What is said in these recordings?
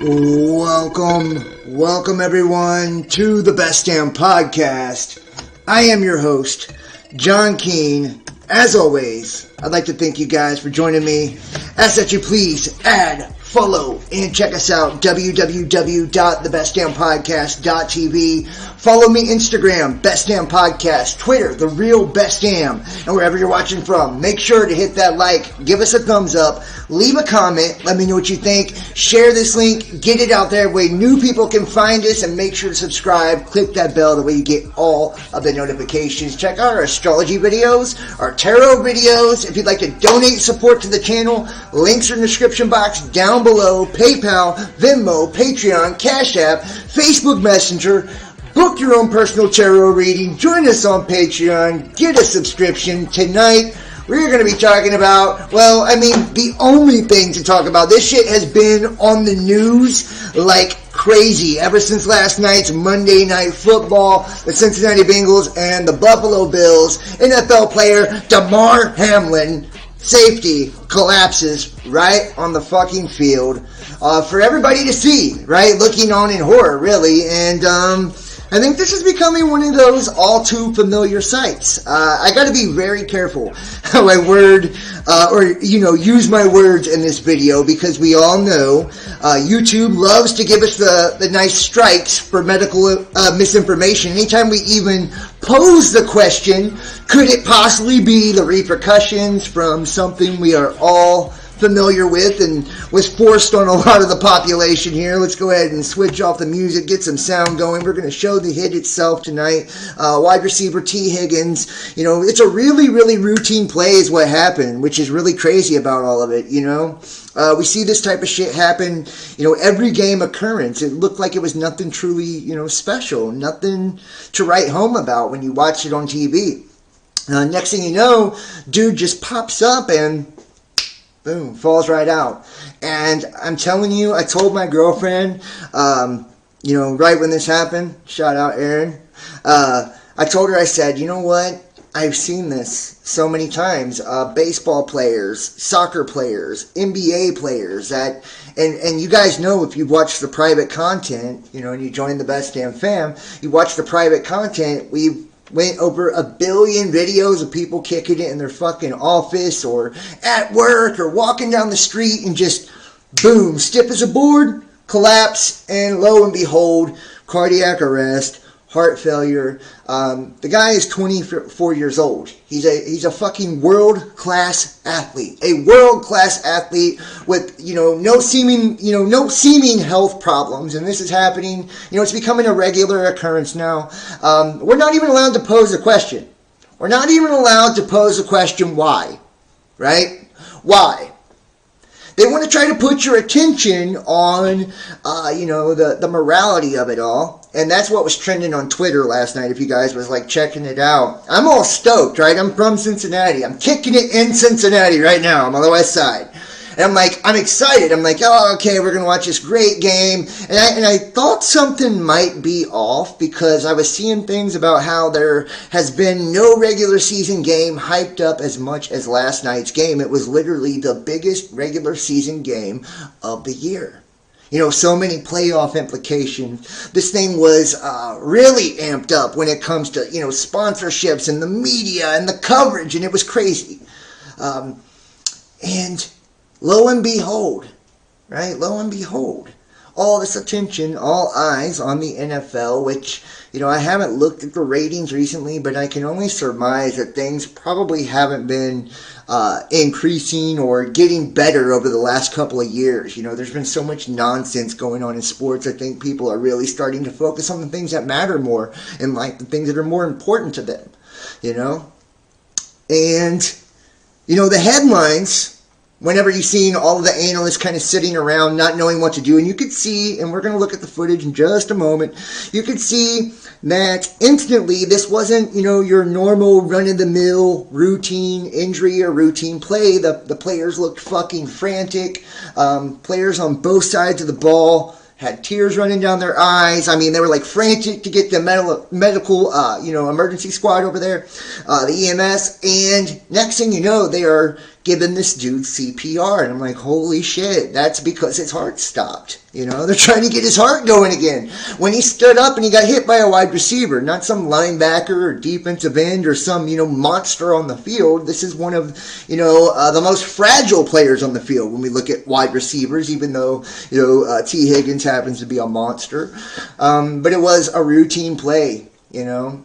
Welcome everyone to the Best Damn Podcast. I am your host, John Keane. As always, I'd like to thank you guys for joining me. Ask that you please add, follow, and check us out, www.thebestdampodcast.tv. Follow me Instagram, Best Damn Podcast, Twitter, The Real Best Damn, and wherever you're watching from, make sure to hit that like, give us a thumbs up, leave a comment, let me know what you think, share this link, get it out there where new people can find us, and make sure to subscribe, click that bell, the way you get all of the notifications. Check out our astrology videos, our tarot videos. If you'd like to donate support to the channel, links are in the description box down below. PayPal, Venmo, Patreon, Cash App, Facebook Messenger. Book your own personal tarot reading. Join us on Patreon. Get a subscription. Tonight, we're going to be talking about, the only thing to talk about. This shit has been on the news like crazy ever since last night's Monday Night Football. The Cincinnati Bengals and the Buffalo Bills. NFL player Damar Hamlin, safety, collapses right on the fucking field for everybody to see, right? Looking on in horror, really. And I think this is becoming one of those all too familiar sights. I got to be very careful how I use my words in this video, because we all know YouTube loves to give us the nice strikes for medical misinformation. Anytime we even pose the question, could it possibly be the repercussions from something we are all familiar with and was forced on a lot of the population here? Let's go ahead and switch off the music, get some sound going. We're going to show the hit itself tonight. Wide receiver T. Higgins. It's a really, really routine play is what happened, which is really crazy about all of it, We see this type of shit happen, every game occurrence. It looked like it was nothing truly, special, nothing to write home about when you watch it on TV. Next thing you know, dude just pops up and boom, falls right out. And I'm telling you, I told my girlfriend, right when this happened, shout out Erin, I told her, I said, you know what? I've seen this so many times. Baseball players, soccer players, NBA players, and you guys know, if you watch the private content, and you join the Best Damn Fam, you watch the private content, we've went over 1 billion videos of people kicking it in their fucking office or at work or walking down the street and just, boom, stiff as a board, collapse, and lo and behold, cardiac arrest, heart failure. The guy is 24 years old. He's a fucking world-class athlete. A world-class athlete with, no seeming health problems. And this is happening, it's becoming a regular occurrence now. We're not even allowed to pose a question. We're not even allowed to pose a question why, right? Why? They want to try to put your attention on, the morality of it all. And that's what was trending on Twitter last night, if you guys was, checking it out. I'm all stoked, right? I'm from Cincinnati. I'm kicking it in Cincinnati right now. I'm on the west side. And I'm excited. I'm like, oh, okay, we're going to watch this great game. And I thought something might be off, because I was seeing things about how there has been no regular season game hyped up as much as last night's game. It was literally the biggest regular season game of the year. So many playoff implications. This thing was really amped up when it comes to, sponsorships and the media and the coverage, and it was crazy. And lo and behold, right? Lo and behold, all this attention, all eyes on the NFL, which, I haven't looked at the ratings recently, but I can only surmise that things probably haven't been increasing or getting better over the last couple of years. There's been so much nonsense going on in sports. I think people are really starting to focus on the things that matter more in life, the things that are more important to them, And, the headlines, whenever you've seen all of the analysts kind of sitting around not knowing what to do, and you could see, and we're going to look at the footage in just a moment, you could see that instantly this wasn't, your normal run-of-the-mill routine injury or routine play. The players looked fucking frantic. Players on both sides of the ball had tears running down their eyes. I mean, they were frantic to get the medical, emergency squad over there, the EMS. And next thing you know, they are giving this dude CPR. And I'm like, holy shit, that's because his heart stopped. You know, they're trying to get his heart going again. When he stood up and he got hit by a wide receiver, not some linebacker or defensive end or some, monster on the field. This is one of, the most fragile players on the field when we look at wide receivers, even though, T. Higgins happens to be a monster. But it was a routine play, and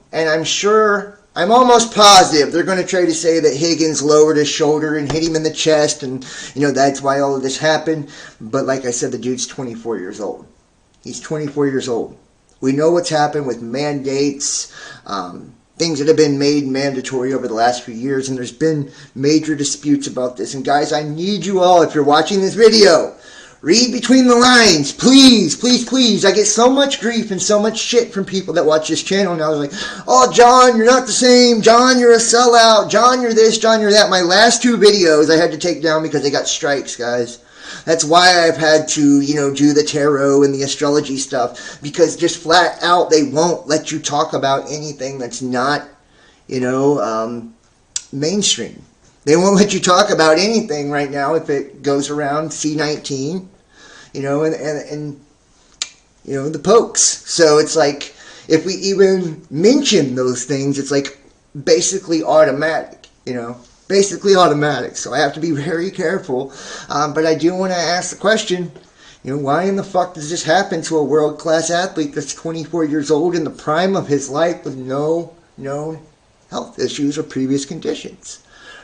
I'm almost positive they're going to try to say that Higgins lowered his shoulder and hit him in the chest, and, that's why all of this happened. But like I said, the dude's 24 years old. He's 24 years old. We know what's happened with mandates, things that have been made mandatory over the last few years, and there's been major disputes about this. And guys, I need you all, if you're watching this video, read between the lines, please, please, please. I get so much grief and so much shit from people that watch this channel now. They're like, oh, John, you're not the same. John, you're a sellout. John, you're this. John, you're that. My last 2 videos I had to take down because they got strikes, guys. That's why I've had to, do the tarot and the astrology stuff, because just flat out they won't let you talk about anything that's not, mainstream. They won't let you talk about anything right now if it goes around C19, and the pokes. So it's like, if we even mention those things, it's like basically automatic, basically automatic. So I have to be very careful. But I do want to ask the question, why in the fuck does this happen to a world-class athlete that's 24 years old in the prime of his life with no known health issues or previous conditions?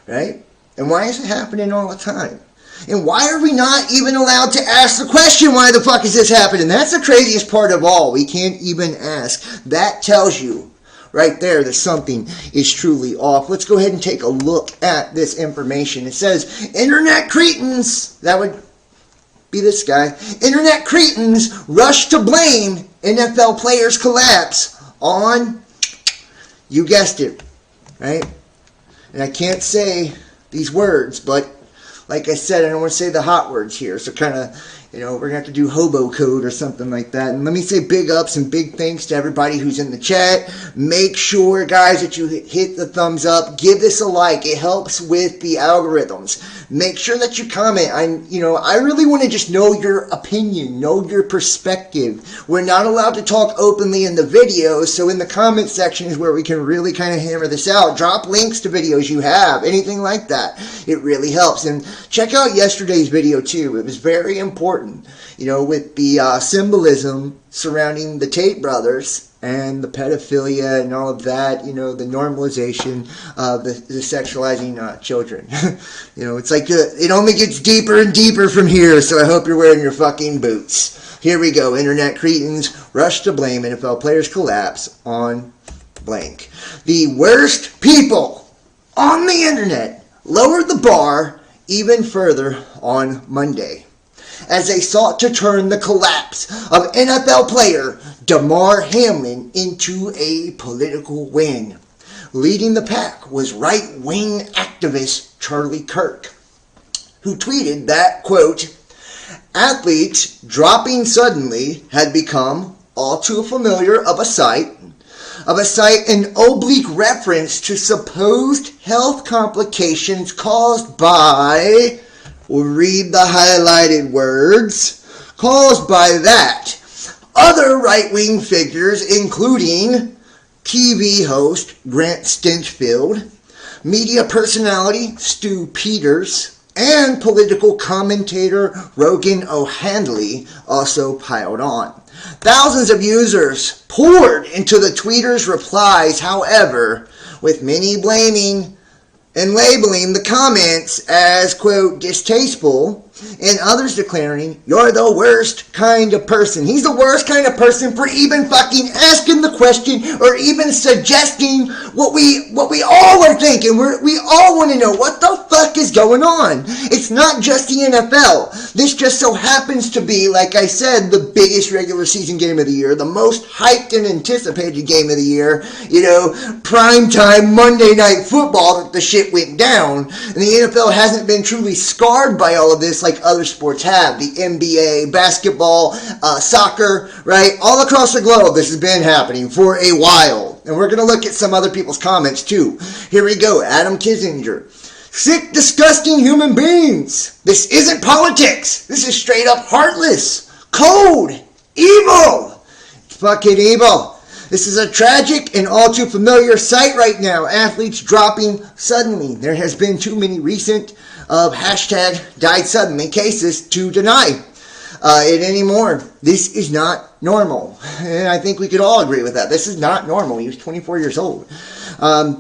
Right? And why is it happening all the time? And why are we not even allowed to ask the question, why the fuck is this happening? That's the craziest part of all. We can't even ask. That tells you right there that something is truly off. Let's go ahead and take a look at this information. It says, Internet cretins, that would be this guy, Internet cretins rush to blame NFL players' collapse on, you guessed it, right? And I can't say these words, but like I said, I don't want to say the hot words here. So kind of, we're going to have to do hobo code or something like that. And let me say big ups and big thanks to everybody who's in the chat. Make sure, guys, that you hit the thumbs up. Give this a like. It helps with the algorithms. Make sure that you comment. I really want to just know your opinion, know your perspective. We're not allowed to talk openly in the videos, so in the comment section is where we can really kind of hammer this out. Drop links to videos you have, anything like that. It really helps. And check out yesterday's video too. It was very important, with the symbolism surrounding the Tate brothers and the pedophilia and all of that, the normalization of the sexualizing children. It's like it only gets deeper and deeper from here, so I hope you're wearing your fucking boots. Here we go. Internet cretins rush to blame NFL players' collapse on blank. The worst people on the internet lowered the bar even further on Monday as they sought to turn the collapse of NFL player Damar Hamlin into a political win. Leading the pack was right-wing activist Charlie Kirk, who tweeted that, quote, athletes dropping suddenly had become all too familiar of a sight, an oblique reference to supposed health complications caused by, we'll read the highlighted words, caused by that. Other right-wing figures, including TV host Grant Stinchfield, media personality Stu Peters, and political commentator Rogan O'Handley, also piled on. Thousands of users poured into the tweeter's replies, however, with many blaming and labeling the comments as, quote, distasteful, and others declaring, you're the worst kind of person. He's the worst kind of person for even fucking asking the question or even suggesting what we all are thinking. We all want to know what the fuck is going on. It's not just the NFL. This just so happens to be, like I said, the biggest regular season game of the year, the most hyped and anticipated game of the year, primetime Monday Night Football that the shit went down. And the NFL hasn't been truly scarred by all of this like other sports have. The NBA, basketball, soccer, right? All across the globe, this has been happening for a while. And we're going to look at some other people's comments too. Here we go. Adam Kissinger Sick, disgusting human beings. This isn't politics. This is straight up heartless, cold, evil. It's fucking evil. This is a tragic and all too familiar sight right now. Athletes dropping suddenly. There has been too many recent hashtag died suddenly cases to deny it anymore. This is not normal. And I think we could all agree with that. This is not normal. He was 24 years old.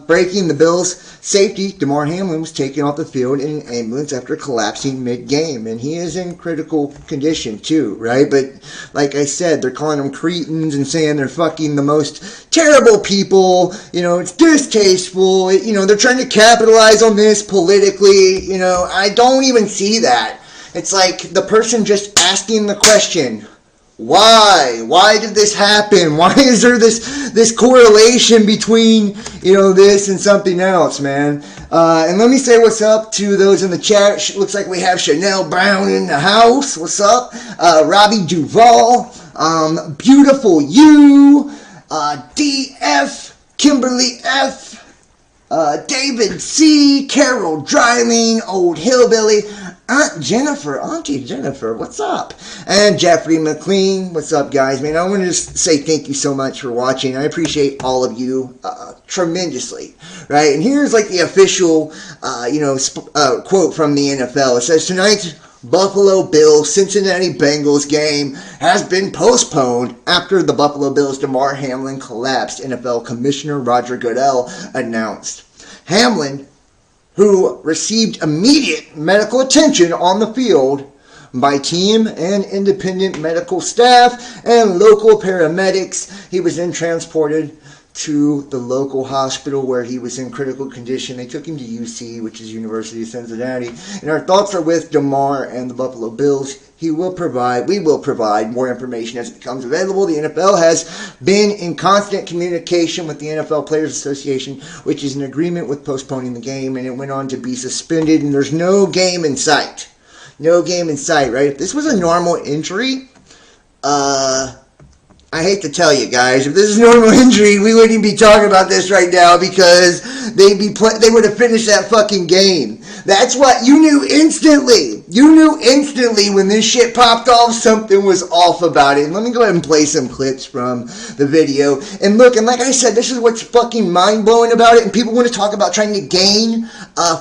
Breaking the Bills' safety, Damar Hamlin was taken off the field in an ambulance after collapsing mid-game. And he is in critical condition too, right? But like I said, they're calling them cretins and saying they're fucking the most terrible people. You know, it's distasteful. You know, they're trying to capitalize on this politically. You know, I don't even see that. It's like the person just asking the question, why? Why did this happen? Why is there this correlation between, you know, this and something else, man? And let me say what's up to those in the chat. Looks like we have Chanel Brown in the house. What's up? Robbie Duvall, Beautiful You, DF, Kimberly F, David C, Carol Dryling, Old Hillbilly, Auntie Jennifer, what's up? And Jeffrey McLean, what's up, guys? Man, I want to just say thank you so much for watching. I appreciate all of you tremendously, right? And here's like the official, quote from the NFL. It says, tonight's Buffalo Bills Cincinnati Bengals game has been postponed after the Buffalo Bills' Damar Hamlin collapsed, NFL Commissioner Roger Goodell announced. Hamlin, who received immediate medical attention on the field by team and independent medical staff and local paramedics. He was then transported to the local hospital where he was in critical condition. They took him to UC, which is University of Cincinnati. And our thoughts are with Damar and the Buffalo Bills. We will provide more information as it becomes available. The NFL has been in constant communication with the NFL Players Association, which is an agreement with postponing the game, and it went on to be suspended, and there's no game in sight. No game in sight, right? If this was a normal injury, I hate to tell you guys, if this is normal injury, we wouldn't be talking about this right now because they would have finished that fucking game. That's what you knew instantly. You knew instantly when this shit popped off, something was off about it. And let me go ahead and play some clips from the video. And look, and like I said, this is what's fucking mind-blowing about it. And people want to talk about trying to gain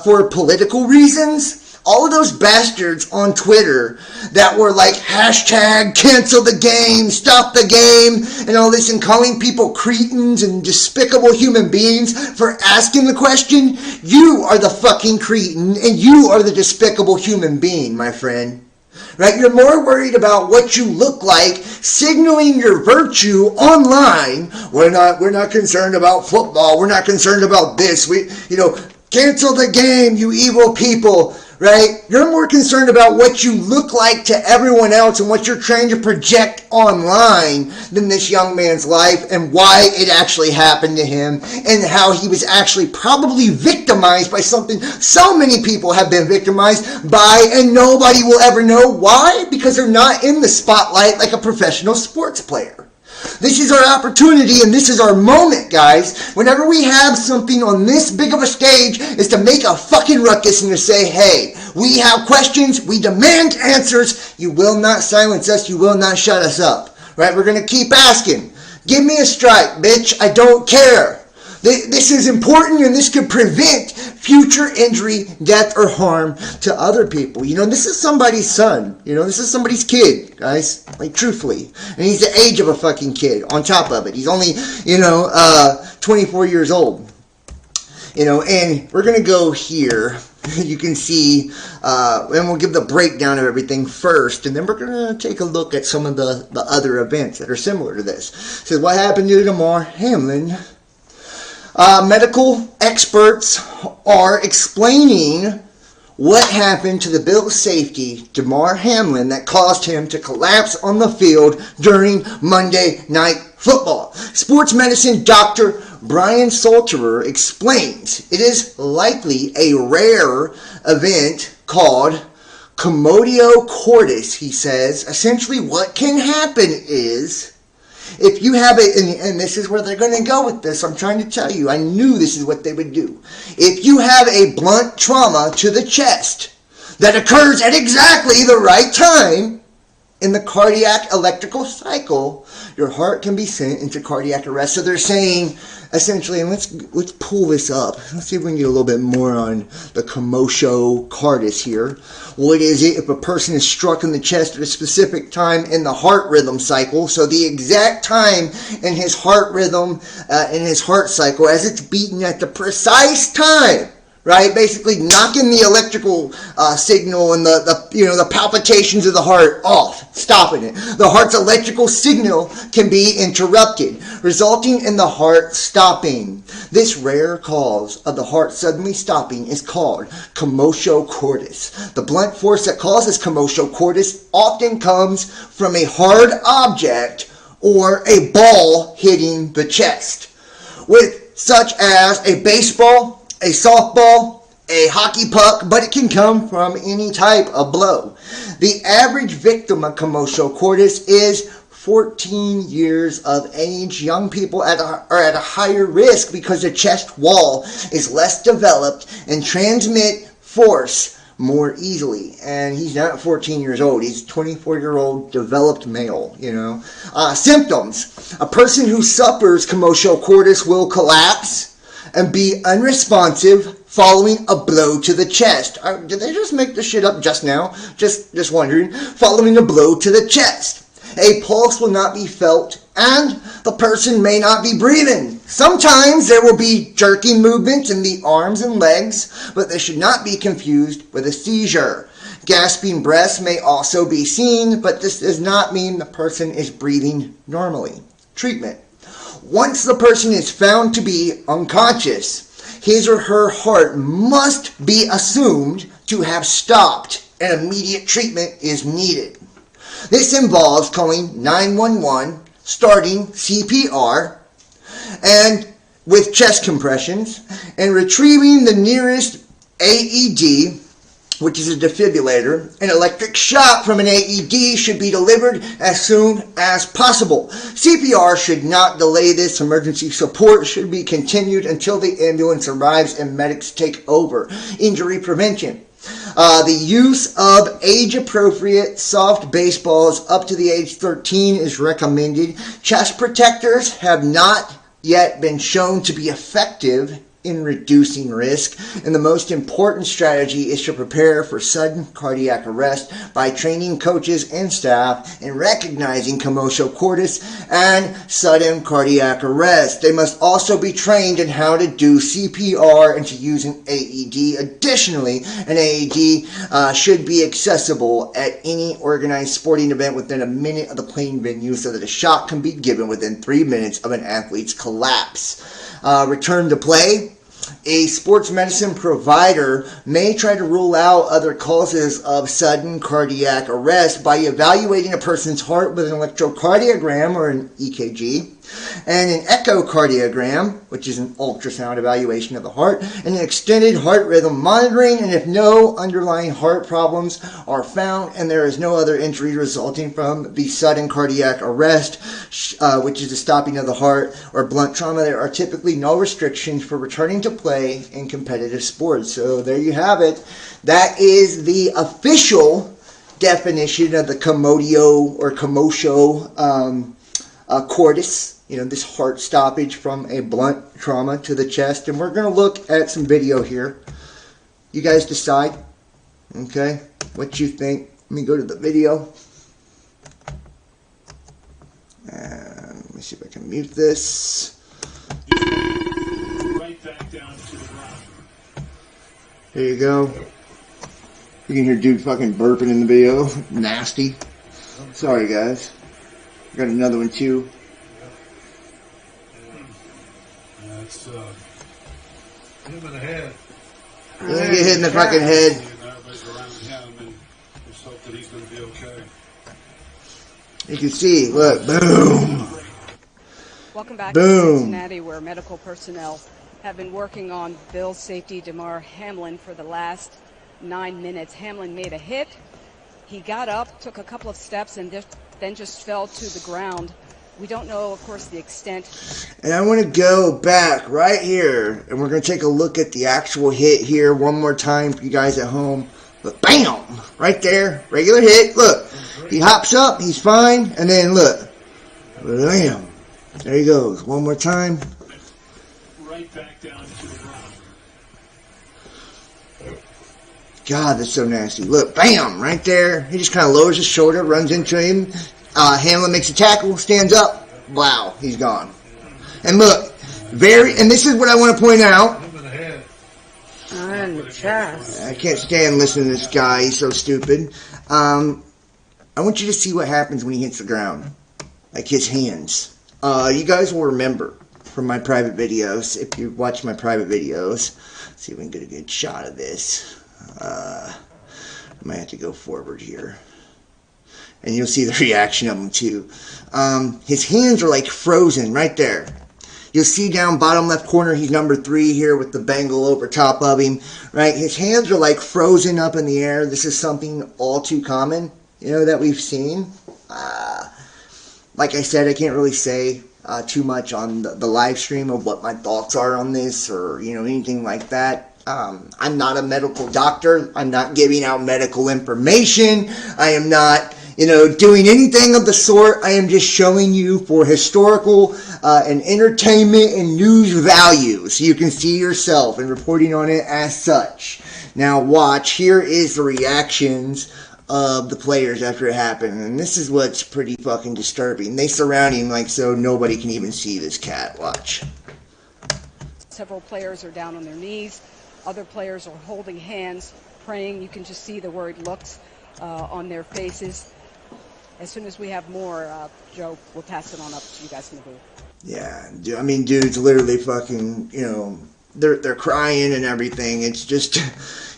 for political reasons. All of those bastards on Twitter that were like hashtag cancel the game, stop the game, and all this, and calling people cretins and despicable human beings for asking the question, you are the fucking cretin and you are the despicable human being, my friend. Right? You're more worried about what you look like, signaling your virtue online. We're not concerned about football. We're not concerned about this. Cancel the game, you evil people. Right? You're more concerned about what you look like to everyone else and what you're trying to project online than this young man's life and why it actually happened to him and how he was actually probably victimized by something so many people have been victimized by, and nobody will ever know why, because they're not in the spotlight like a professional sports player. This is our opportunity and this is our moment, guys. Whenever we have something on this big of a stage, is to make a fucking ruckus and to say, hey, we have questions, we demand answers, you will not silence us, you will not shut us up. Right? We're going to keep asking. Give me a strike, bitch. I don't care. This is important, and this could prevent future injury, death, or harm to other people. You know, this is somebody's son. You know, this is somebody's kid, guys. Like, truthfully. And he's the age of a fucking kid on top of it. He's only, 24 years old. And we're going to go here. You can see, and we'll give the breakdown of everything first, and then we're going to take a look at some of the other events that are similar to this. It says, what happened to Damar Hamlin? Medical experts are explaining what happened to the Bills safety, Damar Hamlin, that caused him to collapse on the field during Monday Night Football. Sports medicine Dr. Brian Salterer explains it is likely a rare event called commotio cordis, he says. Essentially what can happen is If you have and this is where they're going to go with this, I'm trying to tell you, I knew this is what they would do. If you have a blunt trauma to the chest that occurs at exactly the right time in the cardiac electrical cycle, your heart can be sent into cardiac arrest. So they're saying, essentially, and let's pull this up. Let's see if we can get a little bit more on the commotio cordis here. What is it if a person is struck in the chest at a specific time in the heart rhythm cycle? So the exact time in his heart rhythm, in his heart cycle, as it's beaten at the precise time, right? Basically knocking the electrical signal and the palpitations of the heart off, stopping it. The heart's electrical signal can be interrupted, resulting in the heart stopping. This rare cause of the heart suddenly stopping is called commotio cordis. The blunt force that causes commotio cordis often comes from a hard object or a ball hitting the chest, with such as a baseball, a softball, a hockey puck, but it can come from any type of blow. The average victim of commotio cordis is 14 years of age. Young people are at a higher risk because the chest wall is less developed and transmit force more easily. And he's not 14 years old. He's a 24-year-old developed male, Symptoms. A person who suffers commotio cordis will collapse and be unresponsive following a blow to the chest. Did they just make this shit up just now? Just wondering. Following a blow to the chest. A pulse will not be felt, and the person may not be breathing. Sometimes there will be jerking movements in the arms and legs, but they should not be confused with a seizure. Gasping breaths may also be seen, but this does not mean the person is breathing normally. Treatment. Once the person is found to be unconscious, his or her heart must be assumed to have stopped and immediate treatment is needed. This involves calling 911, starting CPR, and with chest compressions, and retrieving the nearest AED, which is a defibrillator. An electric shock from an AED should be delivered as soon as possible. CPR should not delay this. Emergency support should be continued until the ambulance arrives and medics take over. Injury prevention. The use of age-appropriate soft baseballs up to the age 13 is recommended. Chest protectors have not yet been shown to be effective in reducing risk, and the most important strategy is to prepare for sudden cardiac arrest by training coaches and staff in recognizing commotio cordis and sudden cardiac arrest. They must also be trained in how to do CPR and to use an AED. Additionally, an AED should be accessible at any organized sporting event within a minute of the playing venue so that a shot can be given within 3 minutes of an athlete's collapse. Return to play. A sports medicine provider may try to rule out other causes of sudden cardiac arrest by evaluating a person's heart with an electrocardiogram or an EKG, and an echocardiogram, which is an ultrasound evaluation of the heart, and an extended heart rhythm monitoring. And if no underlying heart problems are found and there is no other injury resulting from the sudden cardiac arrest, which is the stopping of the heart, or blunt trauma, there are typically no restrictions for returning to play in competitive sports. So there you have it. That is the official definition of the commotio or commotio cordis. This heart stoppage from a blunt trauma to the chest. And we're going to look at some video here. You guys decide, okay, what you think. Let me go to the video. And let me see if I can mute this. Right back down to the ground. There you go. You can hear dude fucking burping in the video. Nasty. Sorry, guys. I got another one, too. That's him in the head. You get hit in the fucking head. Everybody's around him, and just hope that he's going to be okay. You can see, look, boom. Welcome back Boom. to Cincinnati, where medical personnel have been working on Bills safety Damar Hamlin for the last 9 minutes. Hamlin made a hit. He got up, took a couple of steps, and then just fell to the ground. We don't know, of course, the extent. And I want to go back right here, and we're going to take a look at the actual hit here one more time for you guys at home. But bam! Right there, regular hit. Look, he hops up, he's fine, and then look, bam! There he goes. One more time. Right back down to the ground. God, that's so nasty. Look, bam! Right there. He just kind of lowers his shoulder, runs into him. Hamlin makes a tackle, stands up. Wow, he's gone. And look, and this is what I want to point out. On the chest. I can't stand listening to this guy. He's so stupid. I want you to see what happens when he hits the ground. Like his hands. You guys will remember from my private videos, if you watch my private videos. Let's see if we can get a good shot of this. I might have to go forward here. And you'll see the reaction of him too. His hands are like frozen right there. You'll see down bottom left corner, he's number 3 here with the Bengal over top of him. Right, his hands are like frozen up in the air. This is something all too common, that we've seen. Like I said, I can't really say too much on the live stream of what my thoughts are on this or anything like that. I'm not a medical doctor. I'm not giving out medical information. I am not doing anything of the sort. I am just showing you for historical and entertainment and news value, so you can see yourself and reporting on it as such. Now watch, here is the reactions of the players after it happened, and this is what's pretty fucking disturbing. They surround him like so nobody can even see this cat. Watch. Several players are down on their knees. Other players are holding hands, praying. You can just see the worried looks on their faces. As soon as we have more, Joe, we'll pass it on up to you guys in the booth. Yeah, I mean, dude's literally fucking, they're crying and everything. It's just,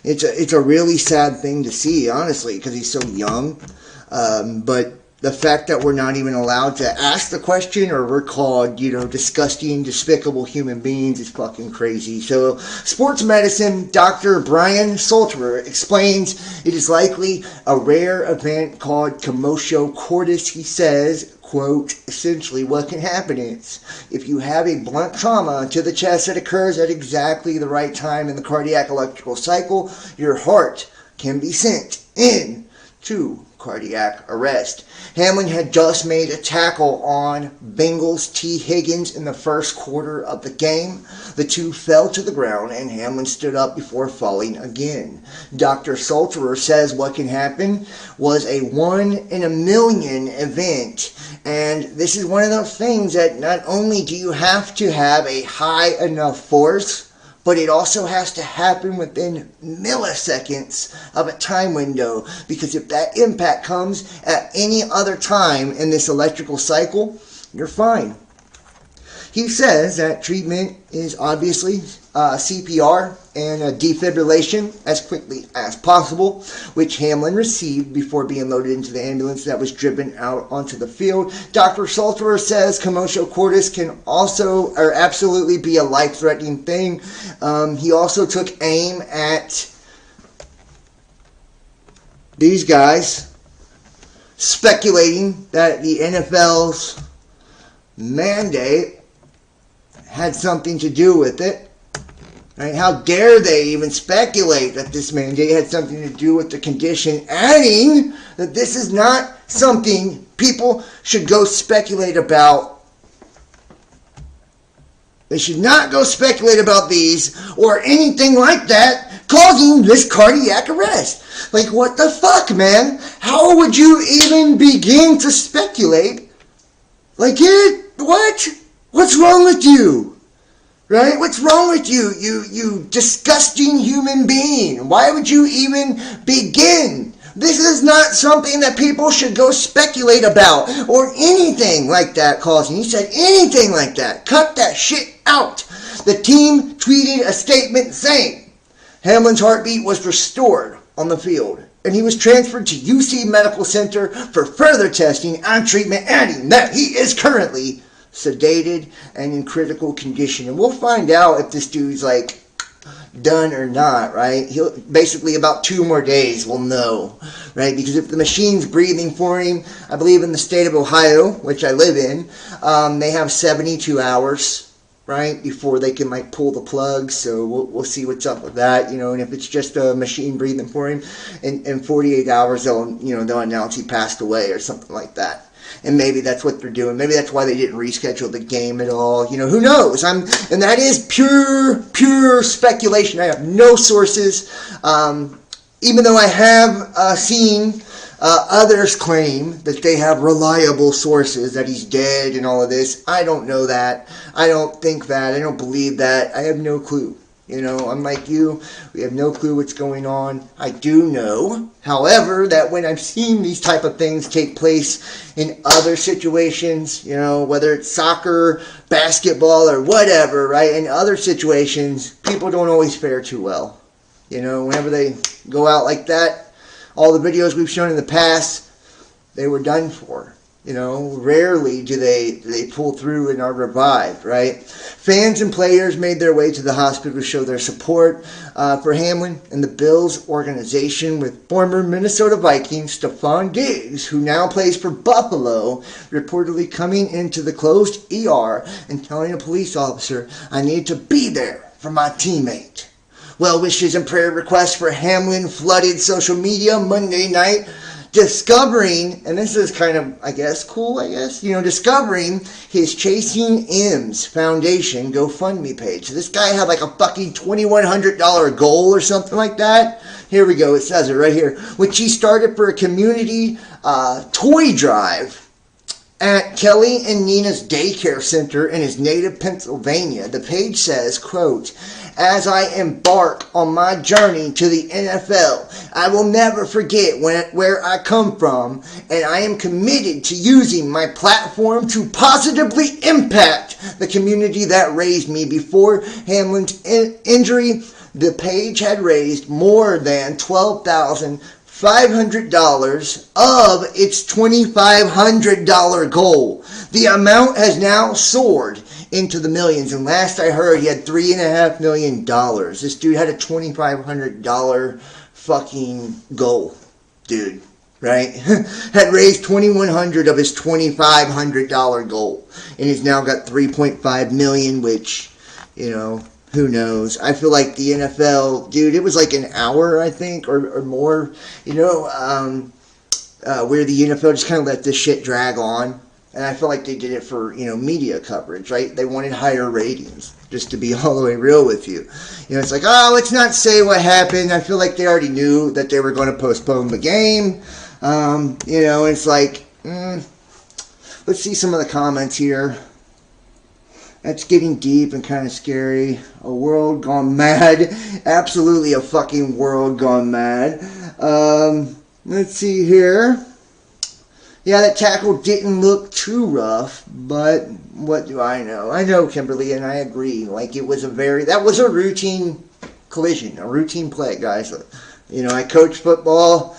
it's a really sad thing to see, honestly, because he's so young. But the fact that we're not even allowed to ask the question, or we're called, disgusting, despicable human beings, is fucking crazy. So, sports medicine Dr. Brian Salterer explains it is likely a rare event called commotio cordis. He says, quote, essentially what can happen is, if you have a blunt trauma to the chest that occurs at exactly the right time in the cardiac electrical cycle, your heart can be sent in to cardiac arrest. Hamlin had just made a tackle on Bengals T. Higgins in the first quarter of the game. The two fell to the ground and Hamlin stood up before falling again. Dr. Salterer says what can happen was a 1 in a million event. And this is one of those things that not only do you have to have a high enough force, but it also has to happen within milliseconds of a time window, because if that impact comes at any other time in this electrical cycle, you're fine. He says that treatment is obviously CPR and defibrillation as quickly as possible, which Hamlin received before being loaded into the ambulance that was driven out onto the field. Dr. Salterer says commotio cordis can also, or absolutely, be a life-threatening thing. He also took aim at these guys, speculating that the NFL's mandate had something to do with it. Right? How dare they even speculate that this mandate had something to do with the condition, adding that this is not something people should go speculate about. They should not go speculate about these or anything like that causing this cardiac arrest. Like, what the fuck, man? How would you even begin to speculate? Like, what? What's wrong with you? Right? What's wrong with you? You disgusting human being. Why would you even begin? This is not something that people should go speculate about or anything like that causing. He said anything like that. Cut that shit out. The team tweeted a statement saying Hamlin's heartbeat was restored on the field, and he was transferred to UC Medical Center for further testing and treatment, adding that he is currently sedated and in critical condition. And we'll find out if this dude's like done or not, right? He'll basically about 2 more days we'll know, right? Because if the machine's breathing for him, I believe in the state of Ohio, which I live in, they have 72 hours, right, before they can like pull the plug. So we'll see what's up with that, you know. And if it's just a machine breathing for him, in 48 hours they'll announce he passed away or something like that. And maybe that's what they're doing. Maybe that's why they didn't reschedule the game at all. You know, who knows? And that is pure speculation. I have no sources. Even though I have seen others claim that they have reliable sources, that he's dead and all of this. I don't know that. I don't think that. I don't believe that. I have no clue. You know, unlike you, we have no clue what's going on. I do know, however, that when I've seen these type of things take place in other situations, you know, whether it's soccer, basketball, or whatever, right, in other situations, people don't always fare too well. You know, whenever they go out like that, all the videos we've shown in the past, they were done for. You know, rarely do they pull through and are revived, right? Fans and players made their way to the hospital to show their support for Hamlin and the Bills organization, with former Minnesota Vikings Stephon Diggs, who now plays for Buffalo, reportedly coming into the closed ER and telling a police officer, "I need to be there for my teammate." Well wishes and prayer requests for Hamlin flooded social media Monday night, discovering, and this is kind of, cool, discovering his Chasing M's Foundation GoFundMe page. So this guy had like a fucking $2,100 goal or something like that. Here we go, it says it right here. Which he started for a community toy drive at Kelly and Nina's daycare center in his native Pennsylvania. The page says, quote, "As I embark on my journey to the NFL, I will never forget where I come from, and I am committed to using my platform to positively impact the community that raised me." Before Hamlin's injury, the page had raised more than $12,500 of its $2,500 goal. The amount has now soared into the millions, and last I heard he had $3.5 million. This dude had a $2,500 fucking goal, dude, right? Had raised $2,100 of his $2,500 goal, and he's now got $3.5 million, which, you know, who knows? I feel like the NFL, dude, it was like an hour, I think, or more, you know, where the NFL just kind of let this shit drag on. And I feel like they did it for, you know, media coverage, right? They wanted higher ratings, just to be all the way real with you. You know, it's like, oh, let's not say what happened. I feel like they already knew that they were going to postpone the game. You know, it's like, let's see some of the comments here. That's getting deep and kind of scary. A world gone mad. Absolutely a fucking world gone mad. Let's see here. Yeah, that tackle didn't look too rough, but what do I know? I know, Kimberly, and I agree. Like, that was a routine collision, a routine play, guys. You know, I coached football,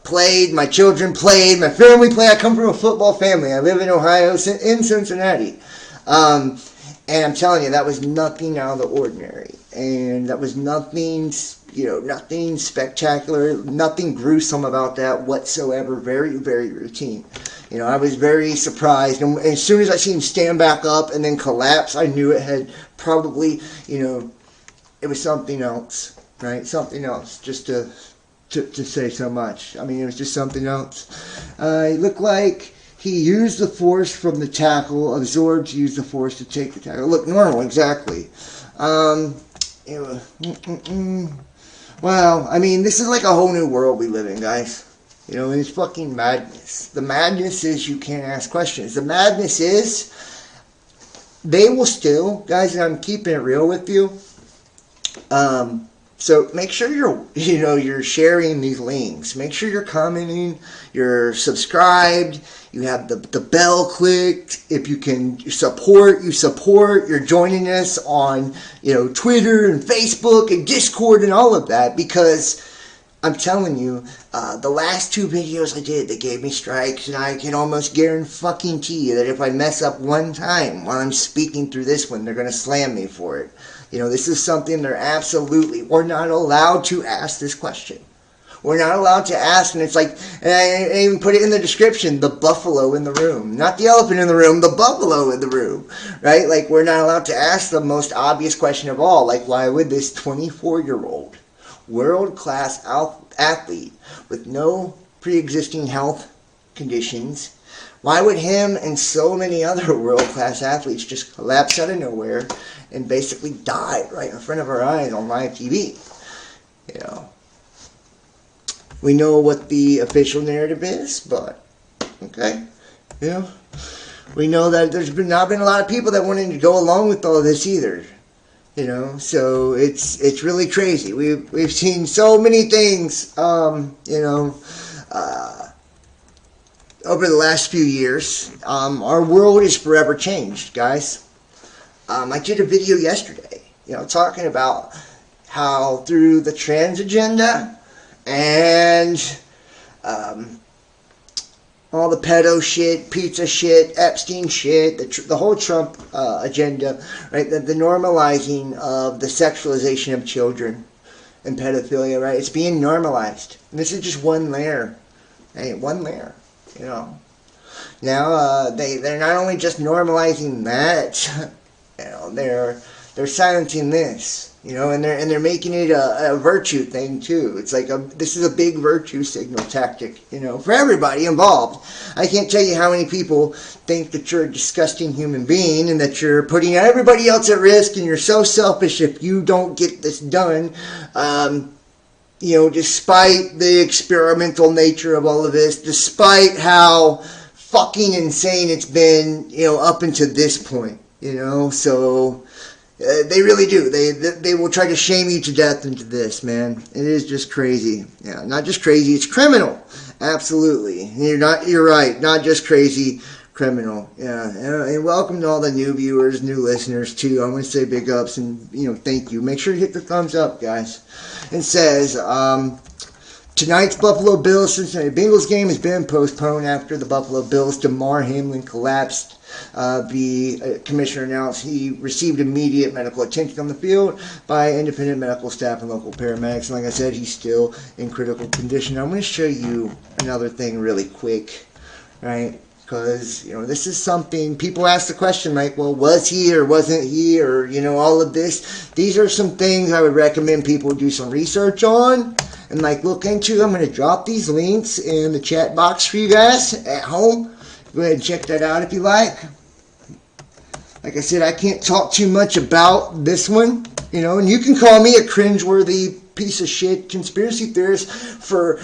played, my children played, my family played. I come from a football family. I live in Ohio, in Cincinnati. And I'm telling you, that was nothing out of the ordinary. And that was nothing, you know, nothing spectacular, nothing gruesome about that whatsoever. Very, very routine. You know, I was very surprised. And as soon as I seen him stand back up and then collapse, I knew it had probably, you know, it was something else, right? Something else, just to say so much. I mean, it was just something else. It looked like he used the force from the tackle, absorbed to use the force to take the tackle. Look, normal, exactly. Well, I mean, this is like a whole new world we live in, guys. You know, it's fucking madness. The madness is you can't ask questions. The madness is they will still, guys, and I'm keeping it real with you. So make sure you're sharing these links. Make sure you're commenting, you're subscribed, you have the bell clicked. If you can support, you're joining us on, you know, Twitter and Facebook and Discord and all of that, because I'm telling you, the last 2 videos I did, they gave me strikes, and I can almost guarantee you that if I mess up one time while I'm speaking through this one, they're going to slam me for it. You know, this is something we're not allowed to ask this question. We're not allowed to ask, and it's like, and I even put it in the description, the buffalo in the room. Not the elephant in the room, the buffalo in the room, right? Like, we're not allowed to ask the most obvious question of all, like, why would this 24-year-old world-class athlete with no pre-existing health conditions, why would him and so many other world-class athletes just collapse out of nowhere and basically die right in front of our eyes on live TV? You know, we know what the official narrative is, but okay, you know, we know that there's not been a lot of people that wanted to go along with all of this either. You know, so it's really crazy. We've seen so many things, you know, over the last few years. Our world is forever changed, guys. I did a video yesterday, you know, talking about how through the trans agenda and all the pedo shit, pizza shit, Epstein shit, the whole Trump agenda, right? The normalizing of the sexualization of children and pedophilia, right? It's being normalized. And this is just one layer. Hey, one layer, you know. Now, they're not only just normalizing that, you know, they're silencing this. You know, and they're making it a virtue thing too. It's like this is a big virtue signal tactic, you know, for everybody involved. I can't tell you how many people think that you're a disgusting human being and that you're putting everybody else at risk and you're so selfish if you don't get this done. You know, despite the experimental nature of all of this, despite how fucking insane it's been, you know, up until this point, you know, so. They really do. They will try to shame you to death into this, man. It is just crazy. Yeah, not just crazy. It's criminal. Absolutely. You're right. Not just crazy. Criminal. Yeah. And welcome to all the new viewers, new listeners too. I want to say big ups and, you know, thank you. Make sure you hit the thumbs up, guys. It says tonight's Buffalo Bills Cincinnati Bengals game has been postponed after the Buffalo Bills' Damar Hamlin collapsed. The commissioner announced he received immediate medical attention on the field by independent medical staff and local paramedics. And like I said, he's still in critical condition. I'm going to show you another thing really quick, right? Because, you know, this is something, people ask the question like, well, was he or wasn't he, or, you know, all of this. These are some things I would recommend people do some research on and, like, look into. I'm going to drop these links in the chat box for you guys at home. Go ahead and check that out if you like. Like I said, I can't talk too much about this one, you know, and you can call me a cringeworthy piece of shit conspiracy theorist for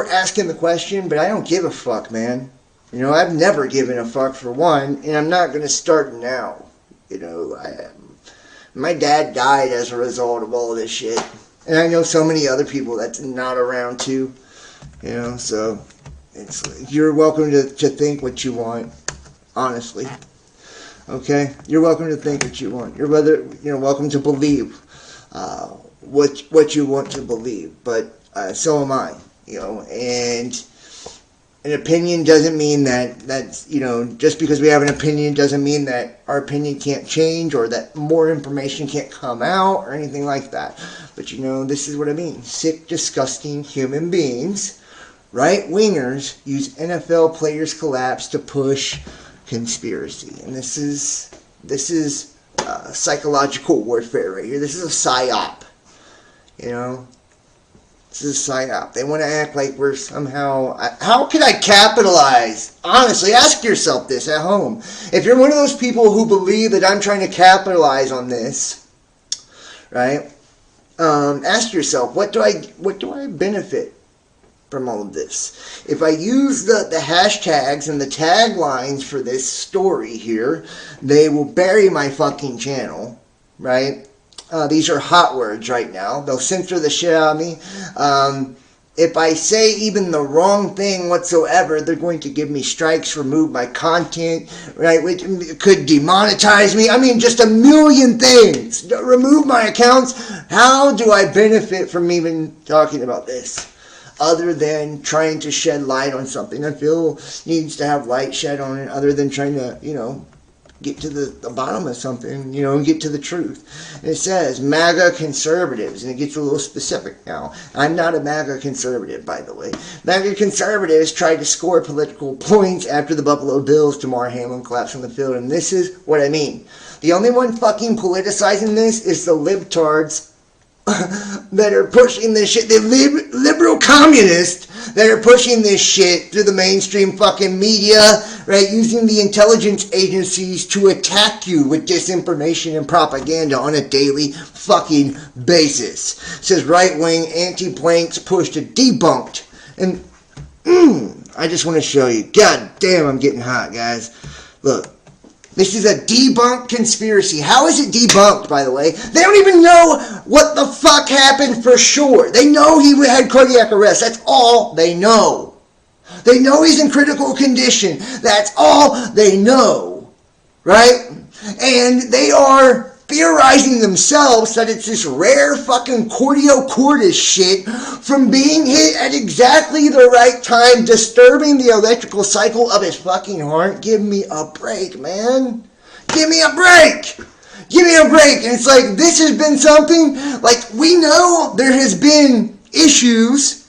asking the question, but I don't give a fuck, man. You know, I've never given a fuck for one, and I'm not going to start now. You know, my dad died as a result of all this shit, and I know so many other people that's not around too, you know, so... You're welcome to think what you want, honestly. Okay? You're welcome to think what you want. You're welcome to believe what you want to believe. But so am I, you know. And an opinion doesn't mean that's, you know, just because we have an opinion doesn't mean that our opinion can't change or that more information can't come out or anything like that. But, you know, this is what I mean. Sick, disgusting human beings. Right-wingers use NFL players' collapse to push conspiracy. And this is psychological warfare right here. This is a psyop. You know? This is a psyop. They want to act like we're somehow... How can I capitalize? Honestly, ask yourself this at home. If you're one of those people who believe that I'm trying to capitalize on this, right? Ask yourself, what do I benefit from all of this? If I use the hashtags and the taglines for this story here, they will bury my fucking channel, right? These are hot words right now. They'll censor the shit out of me. if I say even the wrong thing whatsoever, they're going to give me strikes, remove my content, right? Which could demonetize me. I mean, just a million things. Remove my accounts. How do I benefit from even talking about this? Other than trying to shed light on something I feel needs to have light shed on it, other than trying to, get to the bottom of something, and get to the truth. And it says MAGA conservatives, and it gets a little specific now. I'm not a MAGA conservative, by the way. MAGA conservatives tried to score political points after the Buffalo Bills' Damar Hamlin collapsed on the field, and this is what I mean. The only one fucking politicizing this is the libtards that are pushing this shit, the liberal communists that are pushing this shit through the mainstream fucking media, right, using the intelligence agencies to attack you with disinformation and propaganda on a daily fucking basis. It says right-wing anti-blanks push to debunked. And I just want to show you. God damn, I'm getting hot, guys. Look. This is a debunked conspiracy. How is it debunked, by the way? They don't even know what the fuck happened for sure. They know he had cardiac arrest. That's all they know. They know he's in critical condition. That's all they know. Right? And they are theorizing themselves that it's this rare fucking cordiocortis shit from being hit at exactly the right time, disturbing the electrical cycle of his fucking heart. Give me a break, man. Give me a break. Give me a break. And it's like, this has been something, like, we know there has been issues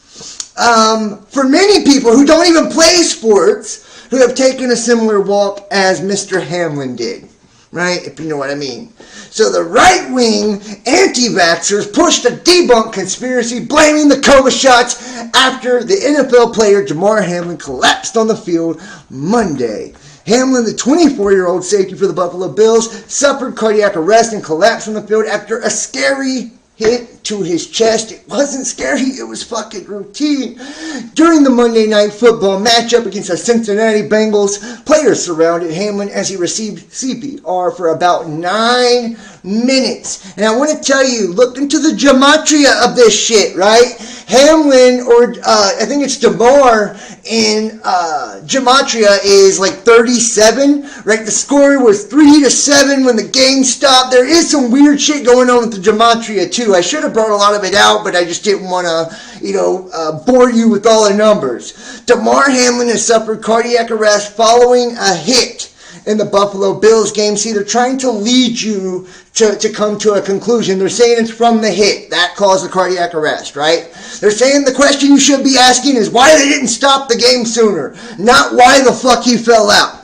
for many people who don't even play sports who have taken a similar walk as Mr. Hamlin did. Right? If you know what I mean. So the right-wing anti-vaxxers pushed a debunk conspiracy blaming the COVID shots after the NFL player Damar Hamlin collapsed on the field Monday. Hamlin, the 24-year-old safety for the Buffalo Bills, suffered cardiac arrest and collapsed on the field after a scary hit to his chest. It wasn't scary, it was fucking routine. During the Monday Night Football matchup against the Cincinnati Bengals, players surrounded Hamlin as he received CPR for about 9 minutes. And I want to tell you, look into the gematria of this shit, right? Hamlin, or I think it's Damar, in gematria is like 37, right? The score was 3-7 when the game stopped. There is some weird shit going on with the gematria too. I should have brought a lot of it out, but I just didn't want to, bore you with all the numbers. Damar Hamlin has suffered cardiac arrest following a hit in the Buffalo Bills game. See, they're trying to lead you to come to a conclusion. They're saying it's from the hit that caused the cardiac arrest, right? They're saying the question you should be asking is why they didn't stop the game sooner, not why the fuck he fell out.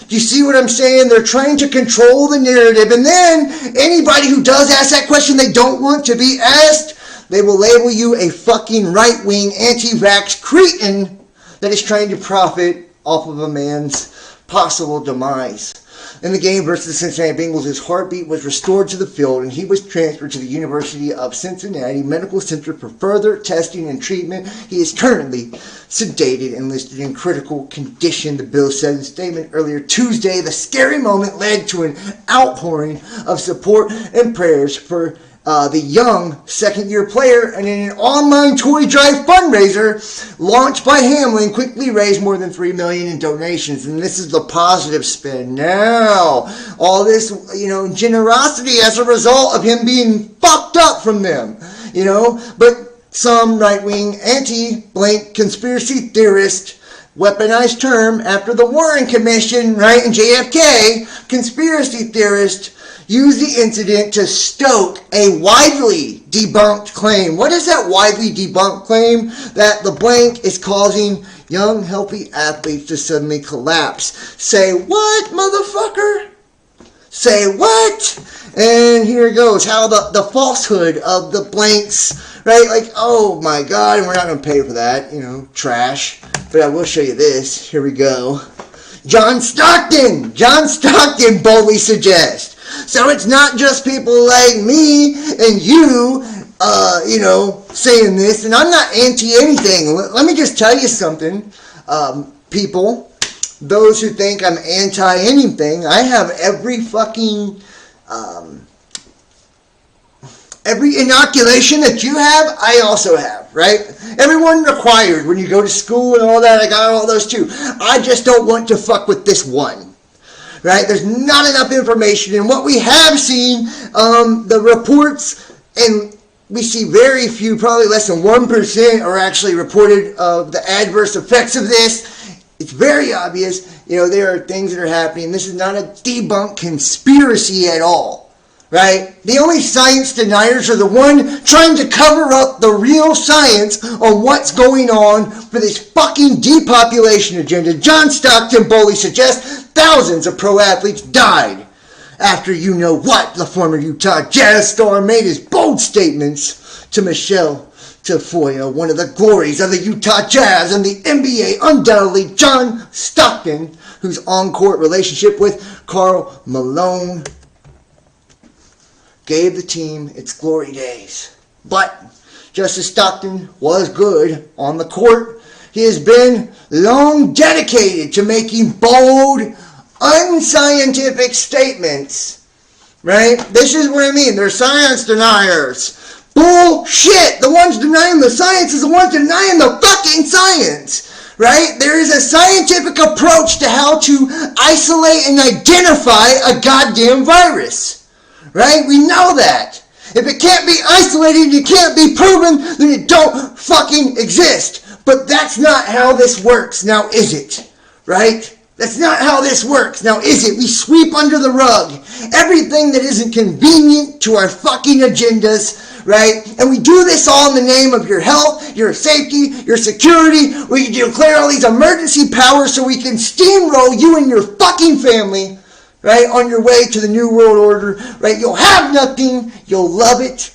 Do you see what I'm saying? They're trying to control the narrative, and then anybody who does ask that question they don't want to be asked, they will label you a fucking right-wing anti-vax cretin that is trying to profit off of a man's possible demise. In the game versus the Cincinnati Bengals, his heartbeat was restored to the field, and he was transferred to the University of Cincinnati Medical Center for further testing and treatment. He is currently sedated and listed in critical condition, the Bills said in a statement earlier Tuesday. The scary moment led to an outpouring of support and prayers for the young second-year player, and in an online toy drive fundraiser launched by Hamlin, quickly raised more than $3 million in donations. And this is the positive spin. Now, all this, generosity as a result of him being fucked up from them, But some right-wing anti-blank conspiracy theorist, weaponized term after the Warren Commission, right, and JFK, conspiracy theorist, use the incident to stoke a widely debunked claim. What is that widely debunked claim? That the blank is causing young, healthy athletes to suddenly collapse. Say what, motherfucker? Say what? And here it goes. How the falsehood of the blanks, right? Like, oh my God, and we're not going to pay for that, trash. But I will show you this. Here we go. John Stockton boldly suggests. So it's not just people like me and you, saying this. And I'm not anti-anything. Let me just tell you something, people. Those who think I'm anti-anything, I have every fucking, every inoculation that you have, I also have, right? Everyone required when you go to school and all that. I got all those too. I just don't want to fuck with this one. Right? There's not enough information. And what we have seen, the reports, and we see very few, probably less than 1% are actually reported of the adverse effects of this. It's very obvious. You know, there are things that are happening. This is not a debunked conspiracy at all. Right? The only science deniers are the one trying to cover up the real science on what's going on for this fucking depopulation agenda. John Stockton boldly suggests thousands of pro athletes died after you know what. The former Utah Jazz star made his bold statements to Michelle Tafoya, one of the glories of the Utah Jazz and the NBA. Undoubtedly, John Stockton, whose on-court relationship with Karl Malone gave the team its glory days. But just as Stockton was good on the court, he has been long dedicated to making bold, unscientific statements. Right? This is what I mean. They're science deniers. Bullshit! The ones denying the science is the ones denying the fucking science. Right? There is a scientific approach to how to isolate and identify a goddamn virus. Right? We know that. If it can't be isolated, it can't be proven, then it don't fucking exist. But that's not how this works, now is it? Right? That's not how this works, now is it? We sweep under the rug everything that isn't convenient to our fucking agendas, right? And we do this all in the name of your health, your safety, your security. We declare all these emergency powers so we can steamroll you and your fucking family, right, on your way to the New World Order, right? You'll have nothing. You'll love it.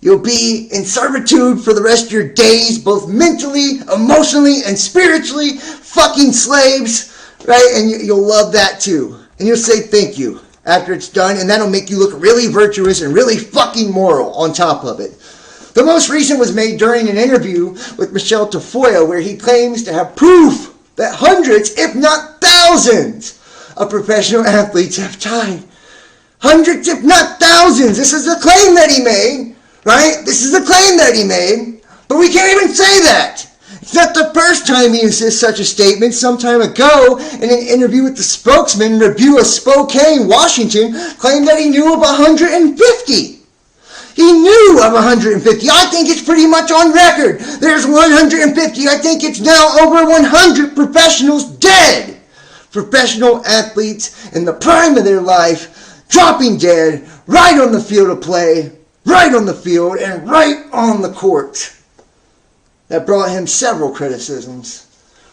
You'll be in servitude for the rest of your days, both mentally, emotionally, and spiritually. Fucking slaves, right? And you'll love that too. And you'll say thank you after it's done, and that'll make you look really virtuous and really fucking moral on top of it. The most recent was made during an interview with Michelle Tafoya, where he claims to have proof that hundreds, if not thousands, of professional athletes have died. Hundreds, if not thousands. This is the claim that he made, right? This is the claim that he made. But we can't even say that. It's not the first time he insists such a statement. Some time ago, in an interview with the spokesman, Review of Spokane, Washington, claimed that he knew of 150. He knew of 150. I think it's pretty much on record. There's 150. I think it's now over 100 professionals dead. Professional athletes in the prime of their life, dropping dead, right on the field of play, right on the field, and right on the court. That brought him several criticisms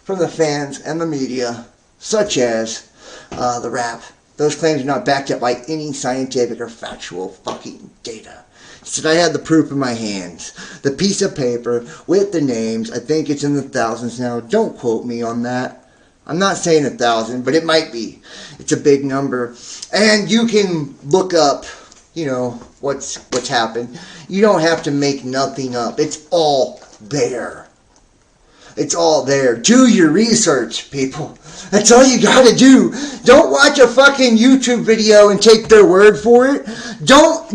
from the fans and the media, such as the rap. Those claims are not backed up by any scientific or factual fucking data. He said, I had the proof in my hands. The piece of paper with the names, I think it's in the thousands now. Don't quote me on that. I'm not saying 1,000, but it might be. It's a big number. And you can look up, you know, what's happened. You don't have to make nothing up. It's all there. It's all there. Do your research, people. That's all you gotta do. Don't watch a fucking YouTube video and take their word for it. Don't,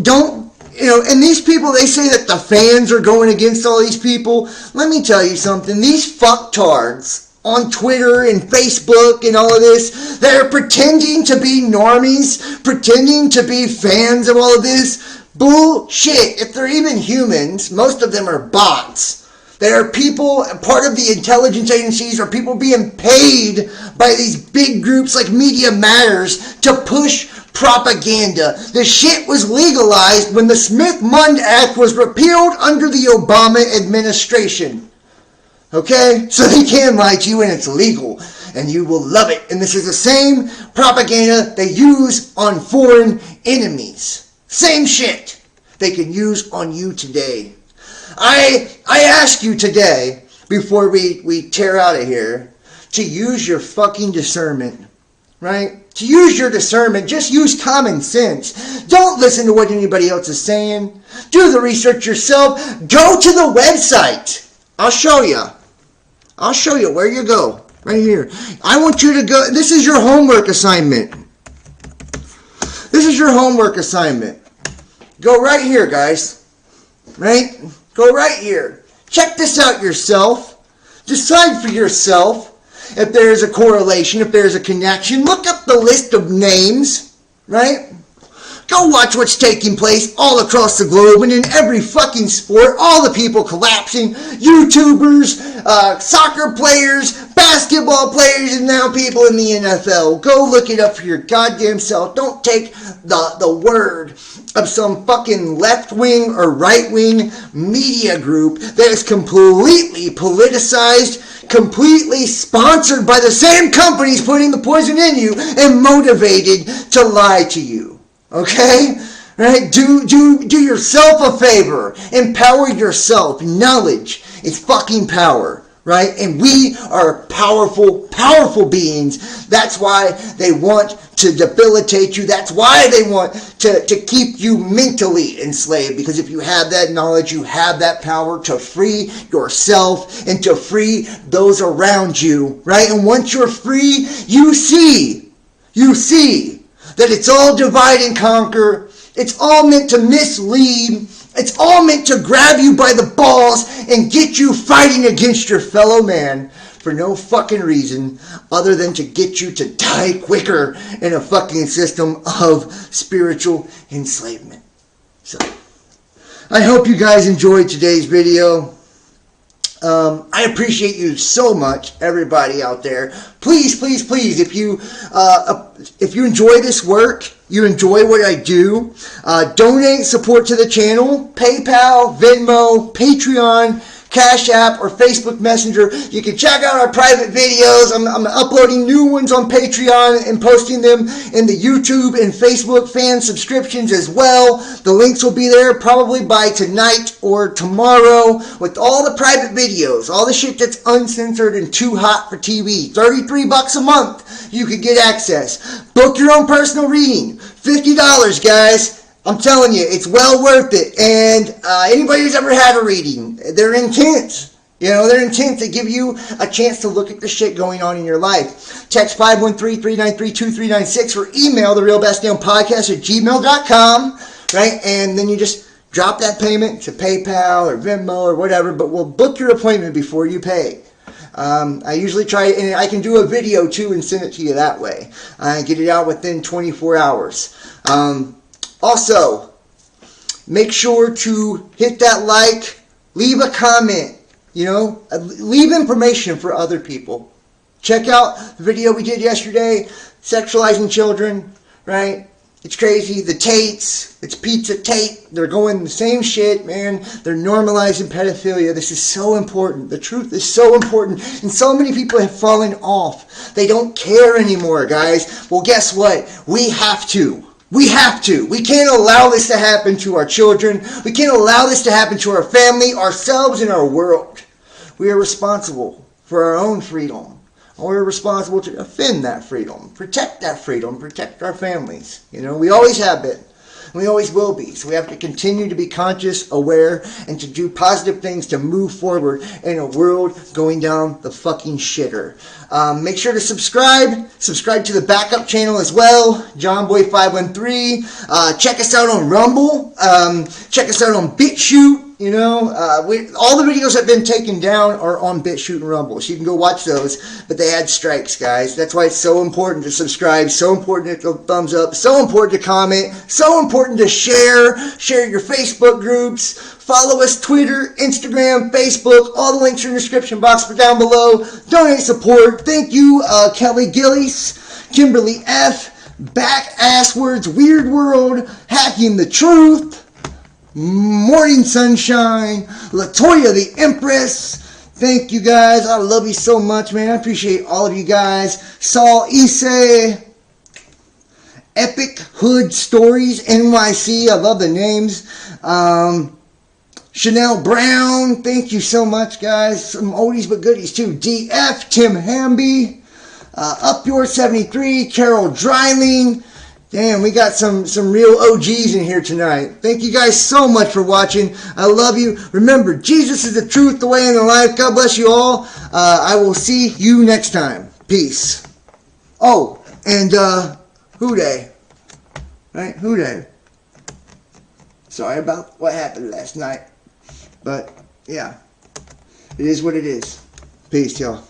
you know, and these people, they say that the fans are going against all these people. Let me tell you something. These fucktards on Twitter and Facebook and all of this, they're pretending to be normies, pretending to be fans of all of this. Bullshit. If they're even humans, most of them are bots. They are people, part of the intelligence agencies, or people being paid by these big groups like Media Matters to push propaganda. The shit was legalized when the Smith-Mundt Act was repealed under the Obama administration. Okay? So they can lie to you and it's legal. And you will love it. And this is the same propaganda they use on foreign enemies. Same shit they can use on you today. I ask you today, before we tear out of here, to use your fucking discernment. Right? To use your discernment, just use common sense. Don't listen to what anybody else is saying. Do the research yourself. Go to the website. I'll show you. I'll show you where you go. Right here. I want you to go. This is your homework assignment. This is your homework assignment. Go right here, guys. Right? Go right here. Check this out yourself. Decide for yourself if there is a correlation, if there is a connection. Look up the list of names, right? Go watch what's taking place all across the globe and in every fucking sport. All the people collapsing. YouTubers, soccer players, basketball players, and now people in the NFL. Go look it up for your goddamn self. Don't take the word of some fucking left-wing or right-wing media group that is completely politicized, completely sponsored by the same companies putting the poison in you and motivated to lie to you. Okay? Right? Do yourself a favor. Empower yourself. Knowledge is fucking power. Right? And we are powerful, powerful beings. That's why they want to debilitate you. That's why they want to keep you mentally enslaved. Because if you have that knowledge, you have that power to free yourself and to free those around you. Right? And once you're free, you see that it's all divide and conquer. It's all meant to mislead. It's all meant to grab you by the balls and get you fighting against your fellow man for no fucking reason other than to get you to die quicker in a fucking system of spiritual enslavement. So, I hope you guys enjoyed today's video. I appreciate you so much, everybody out there. Please, please, please, if you enjoy this work, you enjoy what I do, donate support to the channel. PayPal, Venmo, Patreon, Cash App, or Facebook Messenger. You can check out our private videos. I'm uploading new ones on Patreon and posting them in the YouTube and Facebook fan subscriptions as well. The links will be there probably by tonight or tomorrow with all the private videos, all the shit that's uncensored and too hot for TV. $33 a month, you could get access. Book your own personal reading. $50, guys. I'm telling you, it's well worth it. And anybody who's ever had a reading, they're intense. You know, they're intense. They give you a chance to look at the shit going on in your life. Text 513-393-2396 or email therealbestdampodcast@gmail.com, right? And then you just drop that payment to PayPal or Venmo or whatever, but we'll book your appointment before you pay. I usually try, and I can do a video too and send it to you that way. Get it out within 24 hours. Also, make sure to hit that like, leave a comment, leave information for other people. Check out the video we did yesterday, sexualizing children, right? It's crazy. The Tates, it's Pizza Tate. They're going the same shit, man. They're normalizing pedophilia. This is so important. The truth is so important. And so many people have fallen off. They don't care anymore, guys. Well, guess what? We have to. We have to. We can't allow this to happen to our children. We can't allow this to happen to our family, ourselves, and our world. We are responsible for our own freedom. We're responsible to defend that freedom, protect that freedom, protect our families. We always have been. We always will be. So we have to continue to be conscious, aware, and to do positive things to move forward in a world going down the fucking shitter. Make sure to subscribe. Subscribe to the backup channel as well, JohnBoy513. Check us out on Rumble. Check us out on BitChute. All the videos that have been taken down are on BitChute and Rumble, so you can go watch those, but they had strikes, guys. That's why it's so important to subscribe, so important to hit the thumbs up, so important to comment, so important to share your Facebook groups, follow us Twitter, Instagram, Facebook, all the links are in the description box for down below. Donate support. Thank you, Kelly Gillies, Kimberly F., Back Asswords, Weird World, Hacking the Truth, Morning Sunshine, Latoya the Empress. Thank you guys. I love you so much, man. I appreciate all of you guys. Saul Issei, Epic Hood Stories NYC. I love the names. Chanel Brown. Thank you so much, guys. Some oldies but goodies too. DF, Tim Hamby, Up Your 73, Carol Dreiling. Damn, we got some real OGs in here tonight. Thank you guys so much for watching. I love you. Remember, Jesus is the truth, the way, and the life. God bless you all. I will see you next time. Peace. Oh, and Hooday. Right? Hooday. Sorry about what happened last night. But, yeah. It is what it is. Peace, y'all.